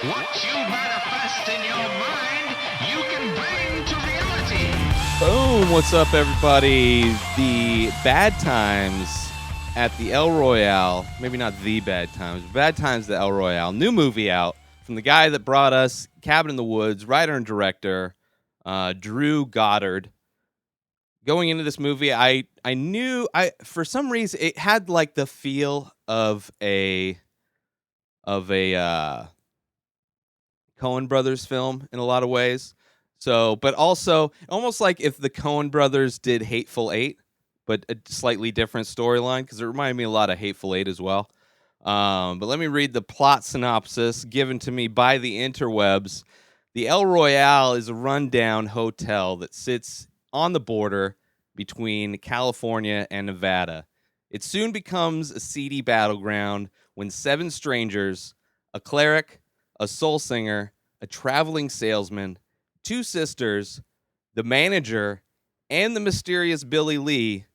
What you manifest in your mind, you can bring to reality. Boom! What's up, everybody? The bad times at the El Royale. Maybe not the bad times, but bad times at El Royale. New movie out from the guy that brought us Cabin in the Woods, writer and director, Drew Goddard. Going into this movie, I knew for some reason it had like the feel of a Coen Brothers film in a lot of ways. So, but also almost like if the Coen Brothers did Hateful Eight, but a slightly different storyline, because it reminded me a lot of Hateful Eight as well. But let me read the plot synopsis given to me by the interwebs. The El Royale is a rundown hotel that sits on the border between California and Nevada. It soon becomes a seedy battleground when 7 strangers, a cleric, a soul singer, a traveling salesman, 2 sisters, the manager, and the mysterious Billy Lee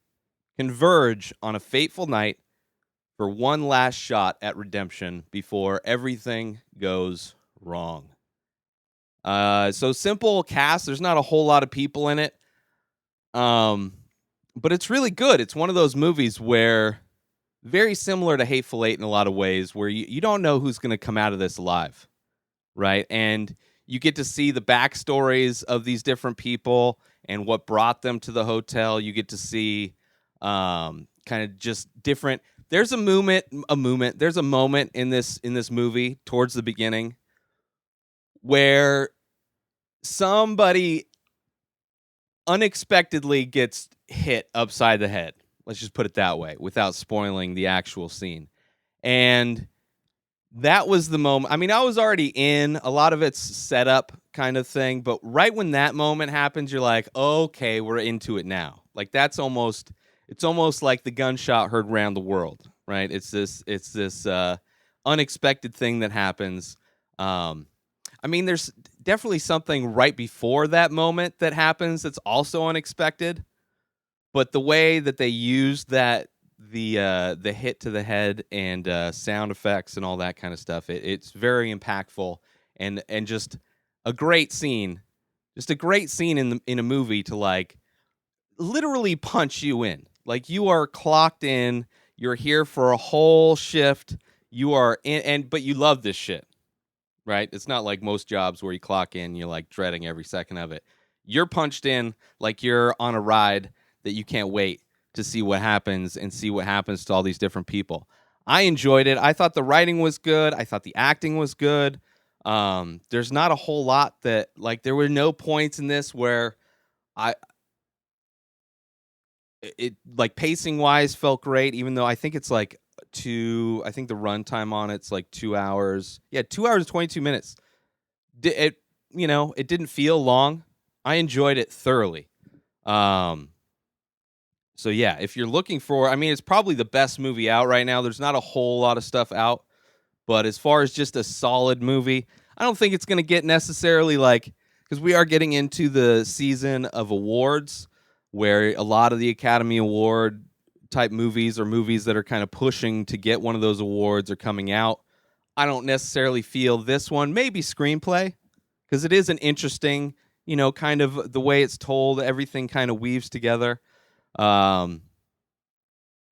converge on a fateful night for one last shot at redemption before everything goes wrong. So simple cast. There's not a whole lot of people in it. But it's really good. It's one of those movies where, very similar to Hateful Eight in a lot of ways, where you don't know who's going to come out of this alive, right? And you get to see the backstories of these different people and what brought them to the hotel. You get to see kind of just different. There's a moment. There's a moment in this movie towards the beginning where somebody unexpectedly gets hit upside the head. Let's just put it that way without spoiling the actual scene. And that was the moment. I mean, I was already in. A lot of it's set up kind of thing. But right when that moment happens, you're like, okay, we're into it now. Like it's almost like the gunshot heard around the world, right? It's this unexpected thing that happens. I mean, there's definitely something right before that moment that happens that's also unexpected. But the way that they use that, the hit to the head and sound effects and all that kind of stuff, it's very impactful and just a great scene. Just a great scene in a movie to like literally punch you in. Like you are clocked in, you're here for a whole shift. You are in, but you love this shit. Right? It's not like most jobs where you clock in, you're like dreading every second of it. You're punched in like you're on a ride that you can't wait to see what happens and see what happens to all these different people. I enjoyed it. I thought the writing was good. I thought the acting was good. There's not a whole lot that, like, there were no points in this where it like pacing wise felt great, even though I think it's like I think the runtime on it's like 2 hours. Yeah, 2 hours and 22 minutes. It didn't feel long. I enjoyed it thoroughly. So yeah, if you're looking for, I mean, it's probably the best movie out right now. There's not a whole lot of stuff out, but as far as just a solid movie, I don't think it's going to get necessarily like, because we are getting into the season of awards where a lot of the Academy Award type movies or movies that are kind of pushing to get one of those awards are coming out. I don't necessarily feel this one, maybe screenplay, because it is an interesting, kind of the way it's told, everything kind of weaves together. Yeah,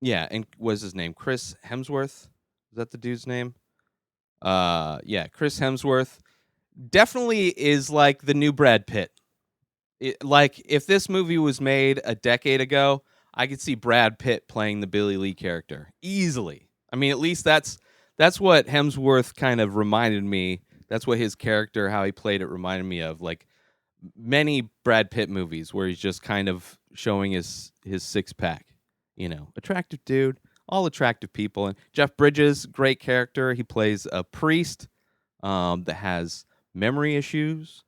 and what's his name? Chris Hemsworth? Is that the dude's name? Yeah, Chris Hemsworth definitely is like the new Brad Pitt. Like if this movie was made a decade ago, I could see Brad Pitt playing the Billy Lee character easily. I mean, at least that's what Hemsworth kind of reminded me. That's what his character, how he played it, reminded me of. Like many Brad Pitt movies where he's just kind of showing his six pack. Attractive dude, all attractive people. And Jeff Bridges, great character. He plays a priest that has memory issues.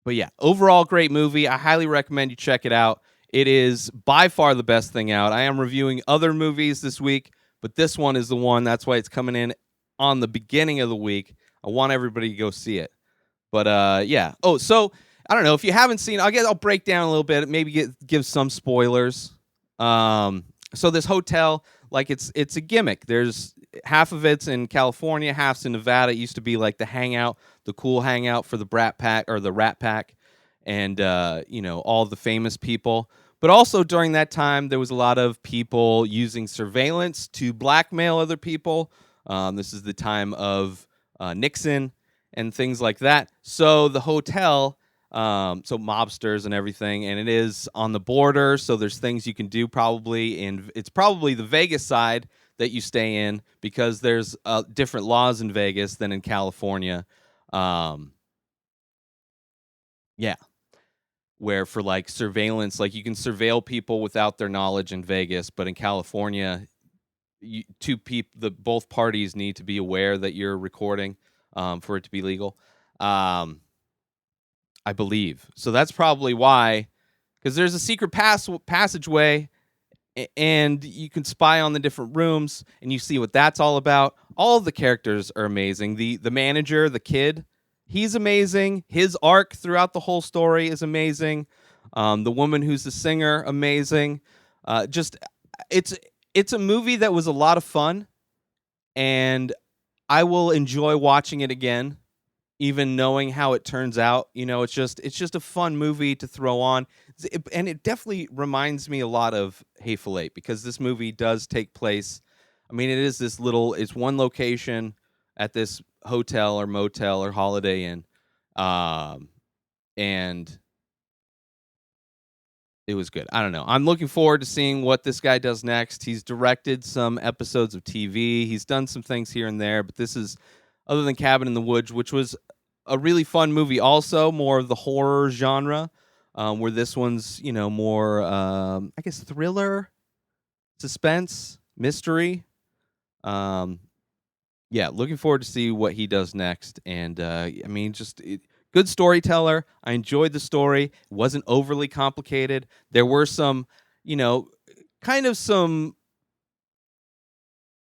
But yeah, overall great movie. I highly recommend you check it out. It is by far the best thing out. I am reviewing other movies this week, but this one is the one. That's why it's coming in on the beginning of the week. I want everybody to go see it. But yeah. Oh, so I don't know if you haven't seen. I'll break down a little bit. Maybe give some spoilers. So this hotel, like it's a gimmick. There's half of it's in California, half's in Nevada. It used to be like the hangout, the cool hangout for the Brat Pack or the Rat Pack, and all the famous people. But also during that time, there was a lot of people using surveillance to blackmail other people. This is the time of Nixon and things like that. So the hotel, so mobsters and everything, and it is on the border. So there's things you can do probably, and it's probably the Vegas side that you stay in because there's different laws in Vegas than in California. Yeah. Where for like surveillance, like you can surveil people without their knowledge in Vegas, but in California, both parties need to be aware that you're recording for it to be legal. I believe so. That's probably why, because there's a secret passageway, and you can spy on the different rooms, and you see what that's all about. All of the characters are amazing. The manager, the kid. He's amazing. His arc throughout the whole story is amazing. The woman who's the singer, amazing. It's a movie that was a lot of fun, and I will enjoy watching it again, even knowing how it turns out. It's just a fun movie to throw on, and it definitely reminds me a lot of Hateful Eight because this movie does take place. I mean, it's one location at this hotel or motel or Holiday Inn, and it was good. I don't know. I'm looking forward to seeing what this guy does next. He's directed some episodes of TV. He's done some things here and there, but this is, other than Cabin in the Woods, which was a really fun movie, also more of the horror genre, where this one's more I guess thriller, suspense, mystery. Yeah, looking forward to see what he does next. And good storyteller. I enjoyed the story. It wasn't overly complicated. There were some, kind of some,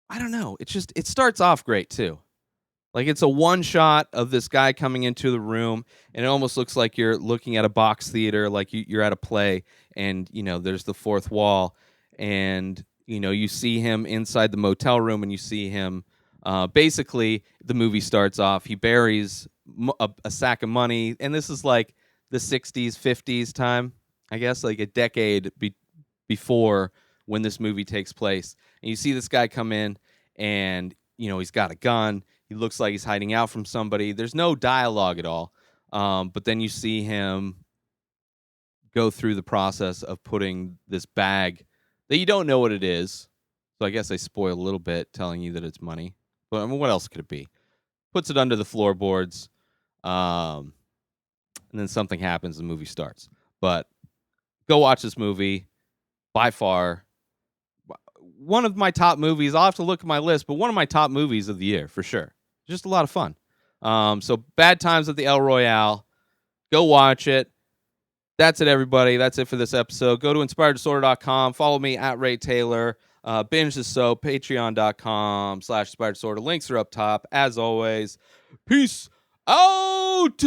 I don't know. It starts off great too. Like it's a one shot of this guy coming into the room, and it almost looks like you're looking at a box theater, like you're at a play, and there's the fourth wall, and you see him inside the motel room, and you see him. Basically, the movie starts off. He buries a sack of money, and this is like the '60s, '50s time, I guess, like a decade before when this movie takes place. And you see this guy come in, and he's got a gun. He looks like he's hiding out from somebody. There's no dialogue at all. But then you see him go through the process of putting this bag that you don't know what it is. So I guess I spoil a little bit telling you that it's money. But what else could it be? Puts it under the floorboards. And then something happens. The movie starts. But go watch this movie. By far, one of my top movies. I'll have to look at my list, but one of my top movies of the year for sure. Just a lot of fun. So Bad Times at the El Royale. Go watch it. That's it, everybody. That's it for this episode. Go to inspireddisorder.com. Follow me at Ray Taylor. Binge the Soap. Patreon.com/inspireddisorder. Links are up top. As always, peace out.